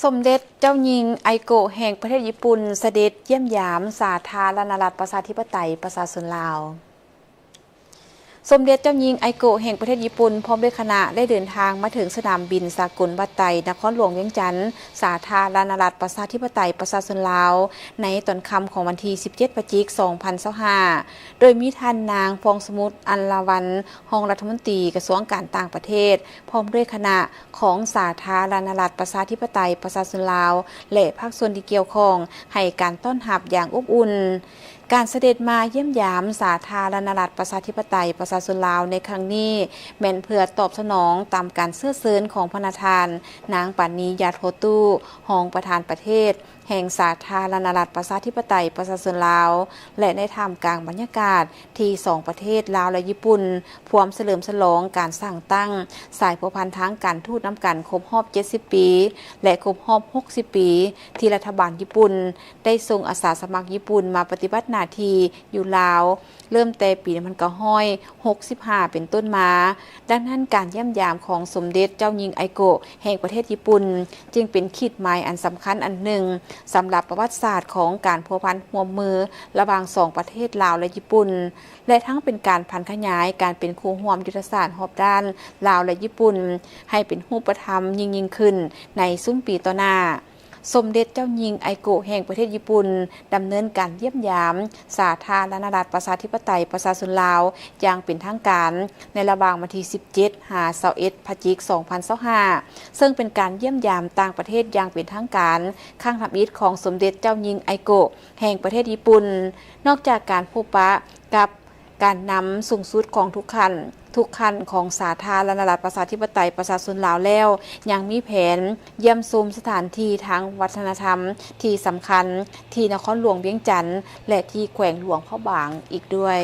สมเด็จเจ้าหญิงไอโกะแห่งประเทศญี่ปุ่นเสด็จเยี่ยมยามสาธารณรัฐประชาธิปไตยประชาชนลาวสมเด็จเจ้าหญิงไอโกะแห่งประเทศญี่ปุ่นพร้อมด้วยคณะได้เดินทางมาถึงสนามบินสากลบัตไตนครหลวงเวียงจันทน์สาธารณรัฐประชาธิปไตยประชาชนลาวในตอนค่ำของวันที่17 พฤศจิกายน 2025โดยมีท่านนางพองสมุทรอัลลาวันรองรัฐมนตรีกระทรวงการต่างประเทศพร้อมด้วยคณะของสาธารณรัฐประชาธิปไตยประชาชนลาวและภาคส่วนที่เกี่ยวข้องให้การต้อนรับอย่างอบอุ่นการเสด็จมาเยี่ยมยามสาธารณรัฐประชาธิปไตยประชาชนลาวในครั้งนี้แม่นเพื่อตอบสนองตามการเสื้อเซินของพระนาทานนางปานียาโทตู้รองประธานประเทศแห่งสาธารณรัฐประชาธิปไตยประชาชนลาวและในท่ามกลางบรรยากาศที่สองประเทศลาวและญี่ปุ่นพร้อมเฉลิมฉลองการสร้างตั้งสายพัวพันทางการทูตน้ำกันครบรอบ70 ปีและครบรอบ60 ปีที่รัฐบาลญี่ปุ่นได้ส่งอาสาสมัครญี่ปุ่นมาปฏิบัติหน้าที่อยู่ลาวเริ่มแต่ปี1965เป็นต้นมาดังนั้นการเยี่ยมยามของสมเด็จเจ้าหญิงไอโกะแห่งประเทศญี่ปุ่นจึงเป็นขีดหมายอันสำคัญอันหนึ่งสำหรับประวัติศาสตร์ของการพัวพันร่วมมือระหว่างสองประเทศลาวและญี่ปุ่นและทั้งเป็นการพันขยายการเป็นคู่ร่วมยุทธศาสตร์รอบด้านลาวและญี่ปุ่นให้เป็นรูปธรรมยิ่งขึ้นในซุ้มปีต่อหน้าสมเด็จเจ้าหญิงไอโกะแห่งประเทศญี่ปุ่นดำเนินการเยี่ยมยามสาธารณรัฐประชาธิปไตยประชาชนลาวอย่างเป็นทางการในระหว่างวันที่17-21 พฤศจิกายน 2025ซึ่งเป็นการเยี่ยมยามต่างประเทศอย่างเป็นทางการครั้งทำอิฐของสมเด็จเจ้าหญิงไอโกะแห่งประเทศญี่ปุ่นนอกจากการพบปะกับการนำสูงสุดของทุกขั้นของสาธารณรัฐประชาธิปไตยประชาชนลาวแล้วยังมีแผนเยี่ยมชมสถานที่ทางวัฒนธรรมที่สำคัญที่นครหลวงเวียงจันทน์และที่แขวงหลวงพระบางอีกด้วย